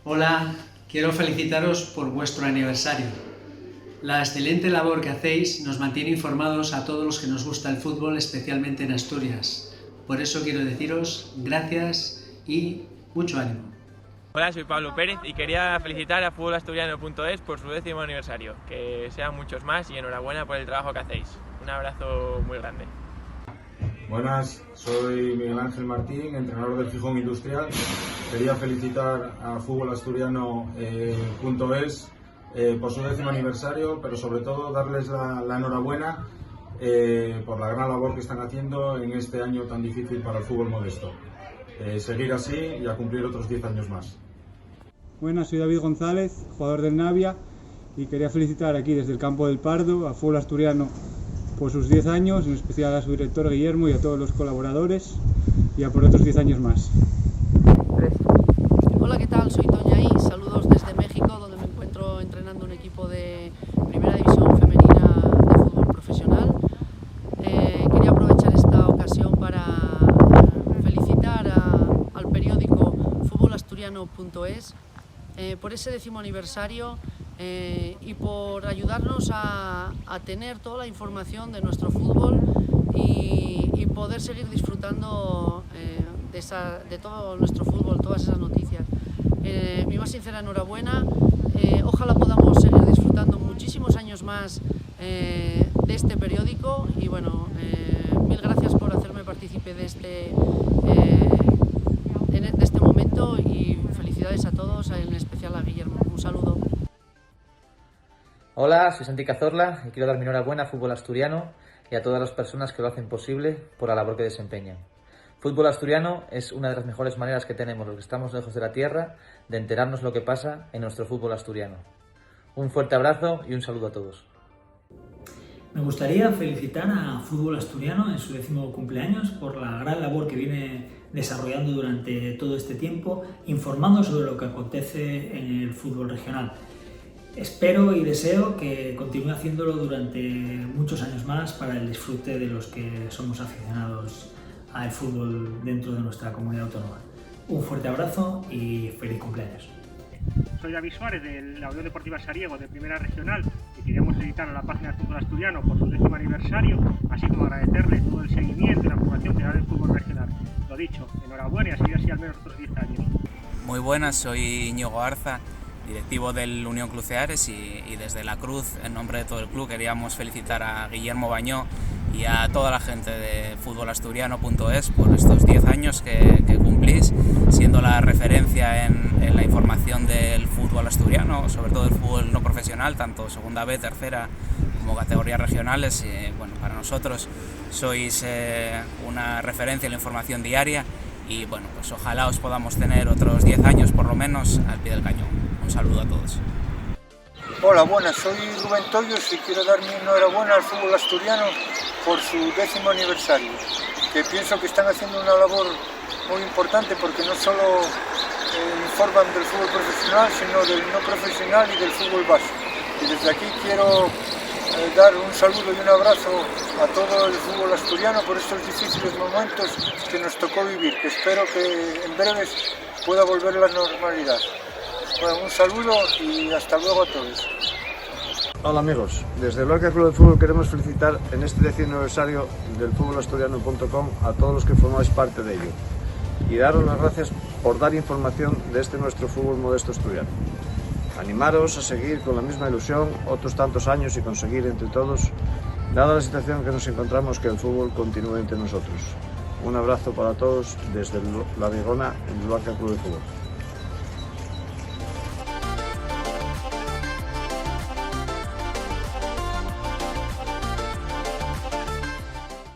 Hola, quiero felicitaros por vuestro aniversario. La excelente labor que hacéis nos mantiene informados a todos los que nos gusta el fútbol, especialmente en Asturias. Por eso quiero deciros gracias y mucho ánimo. Hola, soy Pablo Pérez y quería felicitar a futbolasturiano.es por su 10º aniversario. Que sean muchos más y enhorabuena por el trabajo que hacéis. Un abrazo muy grande. Buenas, soy Miguel Ángel Martín, entrenador del Gijón Industrial. Quería felicitar a futbolasturiano.es por su 10º aniversario, pero sobre todo darles la enhorabuena por la gran labor que están haciendo en este año tan difícil para el fútbol modesto. Seguir así y a cumplir otros 10 años más. Buenas, soy David González, jugador del Navia, y quería felicitar aquí desde el campo del Pardo a Fútbol Asturiano por sus 10 años, en especial a su director Guillermo y a todos los colaboradores, y a por otros 10 años más. Hola, ¿qué tal? Soy Toña y saludos desde México, donde me encuentro entrenando un equipo de Primera División Femenina de fútbol profesional. Quería aprovechar esta ocasión para felicitar al periódico futbolasturiano.es por ese 10º aniversario y por ayudarnos a tener toda la información de nuestro fútbol y poder seguir disfrutando de todo nuestro fútbol, todas esas noticias. Mi más sincera enhorabuena, ojalá podamos seguir disfrutando muchísimos años más de este periódico y bueno, mil gracias por hacerme partícipe de este momento y felicidades a todos, en especial a Guillermo. Un saludo. Hola, soy Santi Cazorla y quiero dar mi enhorabuena a Fútbol Asturiano y a todas las personas que lo hacen posible por la labor que desempeñan. Fútbol Asturiano es una de las mejores maneras que tenemos los que estamos lejos de la tierra de enterarnos lo que pasa en nuestro fútbol asturiano. Un fuerte abrazo y un saludo a todos. Me gustaría felicitar a Fútbol Asturiano en su 10º cumpleaños por la gran labor que viene desarrollando durante todo este tiempo, informando sobre lo que acontece en el fútbol regional. Espero y deseo que continúe haciéndolo durante muchos años más para el disfrute de los que somos aficionados al fútbol dentro de nuestra comunidad autónoma. Un fuerte abrazo y feliz cumpleaños. Soy David Suárez de la Unión Deportiva Sariego de Primera Regional y queríamos felicitar a la página de Fútbol Asturiano por su 10º aniversario, así como agradecerle todo el seguimiento y la formación que da del fútbol regional. Lo dicho, enhorabuena y a seguir así al menos otros 10 años. Muy buenas, soy Íñigo Arza, directivo del Unión Cruceares y desde La Cruz, en nombre de todo el club, queríamos felicitar a Guillermo Bañó y a toda la gente de futbolasturiano.es por estos 10 años que cumplís, siendo la referencia en la información del fútbol asturiano, sobre todo el fútbol no profesional, tanto segunda B, tercera como categorías regionales. Y, bueno, para nosotros sois una referencia en la información diaria y bueno, pues ojalá os podamos tener otros 10 años por lo menos al pie del cañón. Un saludo a todos. Hola, buenas, soy Rubén Toyos y quiero dar mi enhorabuena al fútbol asturiano por su 10º aniversario, que pienso que están haciendo una labor muy importante porque no solo informan del fútbol profesional, sino del no profesional y del fútbol base. Y desde aquí quiero dar un saludo y un abrazo a todo el fútbol asturiano por estos difíciles momentos que nos tocó vivir, que espero que en breves pueda volver la normalidad. Bueno, un saludo y hasta luego a todos. Hola amigos, desde el Lorca Club de Fútbol queremos felicitar en este 10º aniversario del futbolasturiano.com a todos los que formáis parte de ello y daros las gracias por dar información de este nuestro fútbol modesto asturiano. Animaros a seguir con la misma ilusión otros tantos años y conseguir entre todos, dada la situación que nos encontramos, que el fútbol continúe entre nosotros. Un abrazo para todos desde La Vigona, en el Lorca Club de Fútbol.